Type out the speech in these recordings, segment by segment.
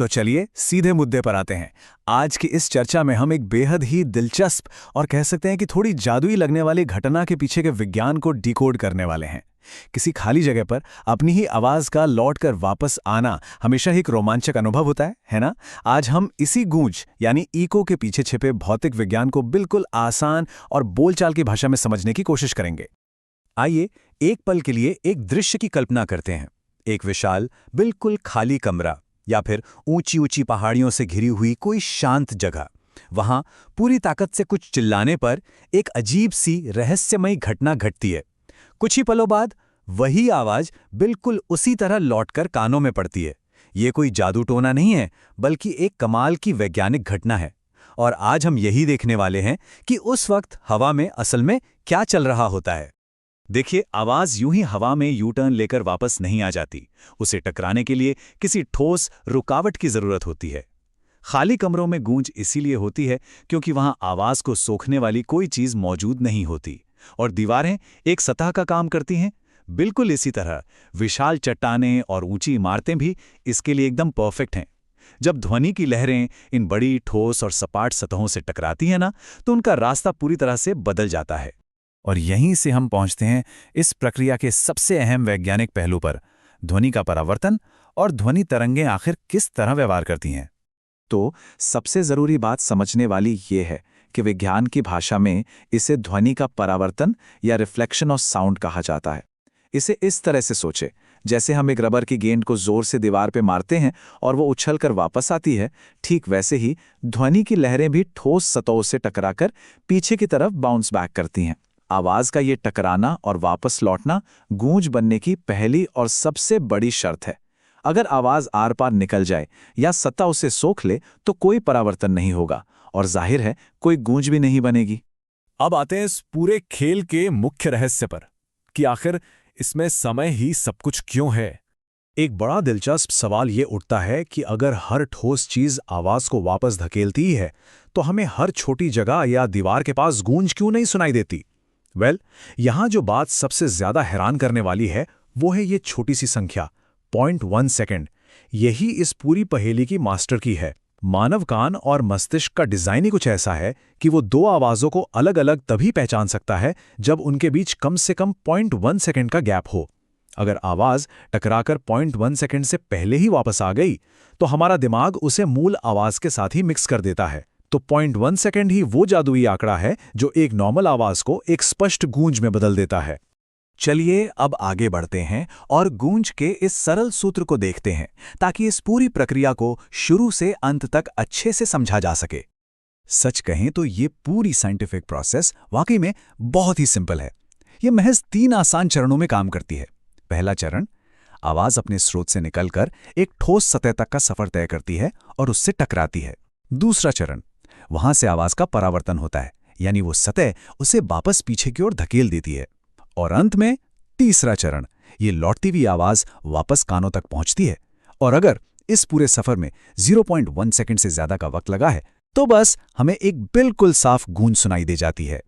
तो चलिए सीधे मुद्दे पर आते हैं। आज की इस चर्चा में हम एक बेहद ही दिलचस्प और कह सकते हैं कि थोड़ी जादुई लगने वाली घटना के पीछे के विज्ञान को डिकोड करने वाले हैं। किसी खाली जगह पर अपनी ही आवाज का लौटकर वापस आना हमेशा ही एक रोमांचक अनुभव होता है ना? आज हम इसी गूंज यानी इको के पीछे छिपे भौतिक विज्ञान को बिल्कुल आसान और बोलचाल की भाषा में समझने की कोशिश करेंगे। आइए एक पल के लिए एक दृश्य की कल्पना करते हैं। एक विशाल, बिल्कुल खाली कमरा या फिर ऊंची ऊंची पहाड़ियों से घिरी हुई कोई शांत जगह। वहां पूरी ताकत से कुछ चिल्लाने पर एक अजीब सी रहस्यमयी घटना घटती है। कुछ ही पलों बाद वही आवाज बिल्कुल उसी तरह लौटकर कानों में पड़ती है। ये कोई जादू टोना नहीं है, बल्कि एक कमाल की वैज्ञानिक घटना है। और आज हम यही देखने वाले हैं कि उस वक्त हवा में असल में क्या चल रहा होता है। देखिए, आवाज यूं ही हवा में यू टर्न लेकर वापस नहीं आ जाती। उसे टकराने के लिए किसी ठोस रुकावट की जरूरत होती है। खाली कमरों में गूंज इसीलिए होती है क्योंकि वहां आवाज को सोखने वाली कोई चीज मौजूद नहीं होती, और दीवारें एक सतह का काम करती हैं। बिल्कुल इसी तरह विशाल चट्टानें और ऊंची इमारतें भी इसके लिए एकदम परफेक्ट हैं। जब ध्वनि की लहरें इन बड़ी ठोस और सपाट सतहों से टकराती हैं ना, तो उनका रास्ता पूरी तरह से बदल जाता है। और यहीं से हम पहुंचते हैं इस प्रक्रिया के सबसे अहम वैज्ञानिक पहलू पर, ध्वनि का परावर्तन और ध्वनि तरंगें आखिर किस तरह व्यवहार करती हैं। तो सबसे जरूरी बात समझने वाली ये है कि विज्ञान की भाषा में इसे ध्वनि का परावर्तन या रिफ्लेक्शन ऑफ साउंड कहा जाता है। इसे इस तरह से सोचे, जैसे हम एक रबर की गेंद को जोर से दीवार पे मारते हैं और वो उछलकर वापस आती है, ठीक वैसे ही ध्वनि की लहरें भी ठोस सतहों से टकराकर पीछे की तरफ बाउंस बैक करती हैं। आवाज का ये टकराना और वापस लौटना गूंज बनने की पहली और सबसे बड़ी शर्त है। अगर आवाज आर पार निकल जाए या सतह उसे सोख ले तो कोई परावर्तन नहीं होगा और जाहिर है कोई गूंज भी नहीं बनेगी। अब आते हैं इस पूरे खेल के मुख्य रहस्य पर कि आखिर इसमें समय ही सब कुछ क्यों है। एक बड़ा दिलचस्प सवाल ये उठता है कि अगर हर ठोस चीज आवाज को वापस धकेलती ही है तो हमें हर छोटी जगह या दीवार के पास गूंज क्यों नहीं सुनाई देती। यहां जो बात सबसे ज्यादा हैरान करने वाली है वो है ये छोटी सी संख्या 0.1 सेकंड। यही इस पूरी पहेली की मास्टर की है। मानव कान और मस्तिष्क का डिजाइन ही कुछ ऐसा है कि वो दो आवाजों को अलग अलग तभी पहचान सकता है जब उनके बीच कम से कम 0.1 सेकंड का गैप हो। अगर आवाज टकराकर 0.1 सेकंड से पहले ही वापस आ गई तो हमारा दिमाग उसे मूल आवाज के साथ ही मिक्स कर देता है। तो 0.1 सेकंड ही वो जादुई आंकड़ा है जो एक नॉर्मल आवाज को एक स्पष्ट गूंज में बदल देता है। चलिए अब आगे बढ़ते हैं और गूंज के इस सरल सूत्र को देखते हैं ताकि इस पूरी प्रक्रिया को शुरू से अंत तक अच्छे से समझा जा सके। सच कहें तो ये पूरी साइंटिफिक प्रोसेस वाकई में बहुत ही सिंपल है। ये महज 3 आसान चरणों में काम करती है। पहला चरण, आवाज अपने स्रोत से निकलकर एक ठोस सतह तक का सफर तय करती है और उससे टकराती है। दूसरा चरण, वहां से आवाज का परावर्तन होता है, यानी वो सतह उसे वापस पीछे की ओर धकेल देती है। और अंत में तीसरा चरण, ये लौटती हुई आवाज वापस कानों तक पहुंचती है। और अगर इस पूरे सफर में 0.1 सेकंड से ज्यादा का वक्त लगा है तो बस हमें एक बिल्कुल साफ गूंज सुनाई दे जाती है।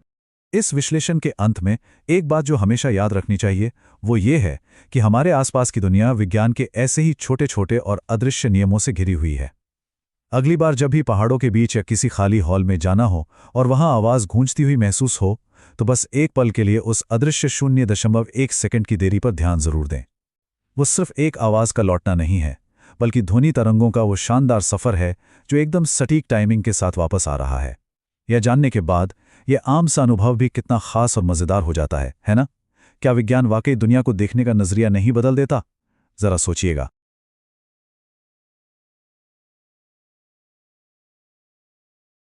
इस विश्लेषण के अंत में एक बात जो हमेशा याद रखनी चाहिए वो ये है कि हमारे आसपास की दुनिया विज्ञान के ऐसे ही छोटे छोटे और अदृश्य नियमों से घिरी हुई है। अगली बार जब भी पहाड़ों के बीच या किसी खाली हॉल में जाना हो और वहां आवाज गूंजती हुई महसूस हो तो बस एक पल के लिए उस अदृश्य 0.1 सेकंड की देरी पर ध्यान जरूर दें। वो सिर्फ एक आवाज का लौटना नहीं है, बल्कि ध्वनि तरंगों का वो शानदार सफर है जो एकदम सटीक टाइमिंग के साथ वापस आ रहा है। यह जानने के बाद यह आम सा अनुभव भी कितना खास और मजेदार हो जाता है ना? क्या विज्ञान वाकई दुनिया को देखने का नजरिया नहीं बदल देता? जरा सोचिएगा।